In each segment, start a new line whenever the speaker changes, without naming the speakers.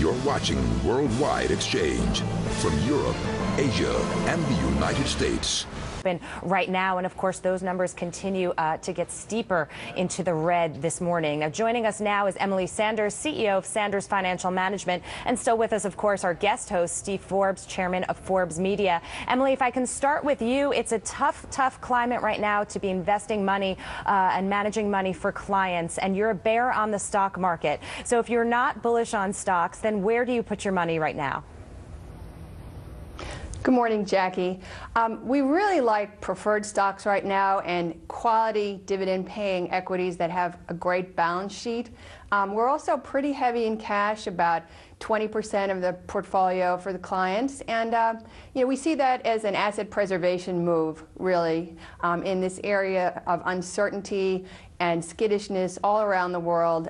You're watching Worldwide Exchange from Europe, Asia, and the United States.
Right now, and of course those numbers continue to get steeper into the red this morning. Now joining us now is Emily Sanders, CEO of Sanders Financial Management, and still with us, of course, our guest host, Steve Forbes, chairman of Forbes Media. Emily, if I can start with you, it's a tough climate right now to be investing money and managing money for clients, and you're a bear on the stock market. So if you're not bullish on stocks, then where do you put your money right now?
Good morning, Jackie. We really like preferred stocks right now and quality dividend-paying equities that have a great balance sheet. We're also pretty heavy in cash, about 20% of the portfolio for the clients, and we see that as an asset preservation move, really, in this area of uncertainty and skittishness all around the world.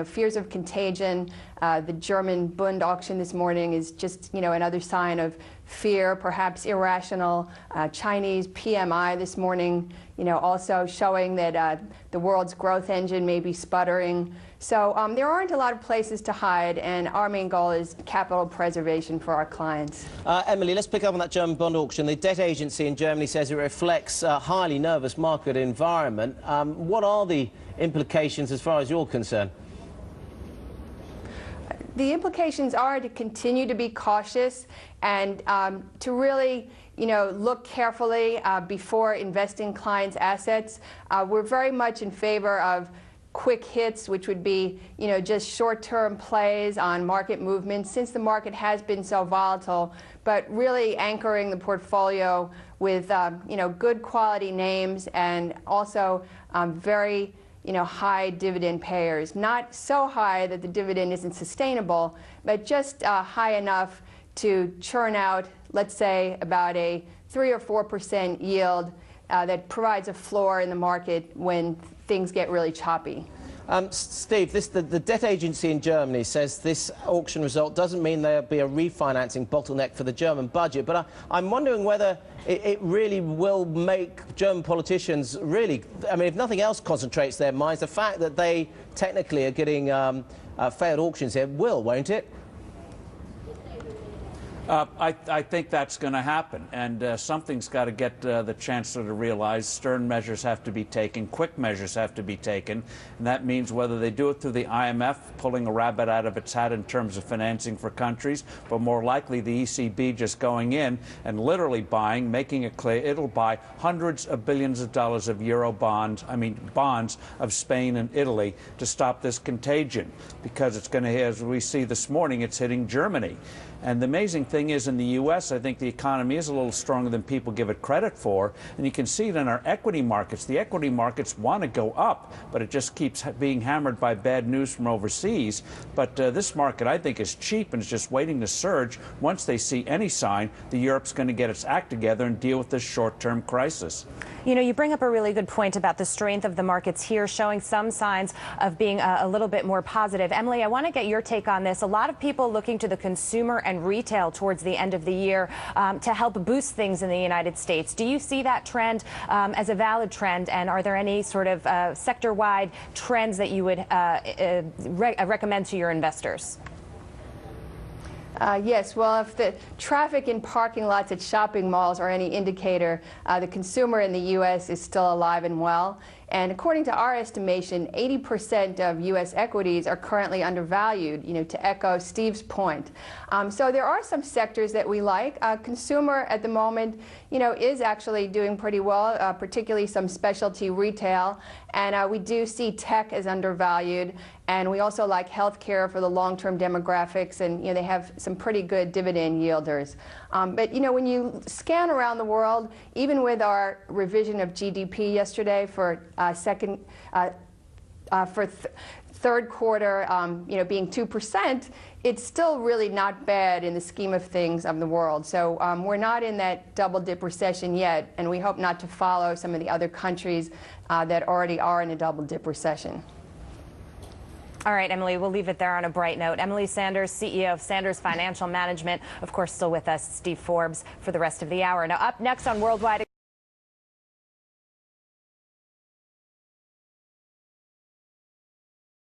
Fears of contagion. The German Bund auction this morning is just, another sign of fear, perhaps irrational. Chinese PMI this morning, also showing that the world's growth engine may be sputtering. So there aren't a lot of places to hide, and our main goal is capital preservation for our clients.
Emily, let's pick up on that German bond auction. The debt agency in Germany says it reflects a highly nervous market environment. What are the implications as far as you're concerned?
The implications are to continue to be cautious and to really, look carefully before investing clients' assets. We're very much in favor of quick hits, which would be, just short-term plays on market movements, since the market has been so volatile, but really anchoring the portfolio with, good quality names and also very high dividend payers. Not so high that the dividend isn't sustainable, but just high enough to churn out, let's say, about a 3 or 4% yield that provides a floor in the market when things get really choppy.
Steve, the debt agency in Germany says this auction result doesn't mean there'll be a refinancing bottleneck for the German budget, but I'm wondering whether it really will make German politicians really, if nothing else concentrates their minds, the fact that they technically are getting failed auctions here won't it?
I think that's going to happen, and something's got to get the chancellor to realize stern measures have to be taken, quick measures have to be taken, and that means whether they do it through the IMF, pulling a rabbit out of its hat in terms of financing for countries, but more likely the ECB just going in and literally buying, making it clear it'll buy hundreds of billions of dollars of euro bonds, bonds of Spain and Italy to stop this contagion, because it's going to, as we see this morning, it's hitting Germany. And the amazing thing is, in the U.S., I think the economy is a little stronger than people give it credit for. And you can see it in our equity markets. The equity markets want to go up, but it just keeps being hammered by bad news from overseas. But this market, I think, is cheap and is just waiting to surge once they see any sign that Europe's going to get its act together and deal with this short-term crisis.
You bring up a really good point about the strength of the markets here, showing some signs of being a little bit more positive. Emily, I want to get your take on this. A lot of people looking to the consumer and retail towards the end of the year to help boost things in the United States. Do you see that trend as a valid trend, and are there any sort of sector-wide trends that you would recommend to your investors?
Yes, well, if the traffic in parking lots at shopping malls are any indicator, the consumer in the U.S. is still alive and well. And according to our estimation, 80% of U.S. equities are currently undervalued, to echo Steve's point. So there are some sectors that we like. Consumer at the moment, is actually doing pretty well, particularly some specialty retail. And we do see tech as undervalued. And we also like healthcare for the long-term demographics, and they have some pretty good dividend yielders. But when you scan around the world, even with our revision of GDP yesterday for third quarter, being 2%, it's still really not bad in the scheme of things of the world. So we're not in that double-dip recession yet, and we hope not to follow some of the other countries that already are in a double-dip recession.
All right, Emily, we'll leave it there on a bright note. Emily Sanders, CEO of Sanders Financial Management, of course, still with us, Steve Forbes, for the rest of the hour. Now, up next on Worldwide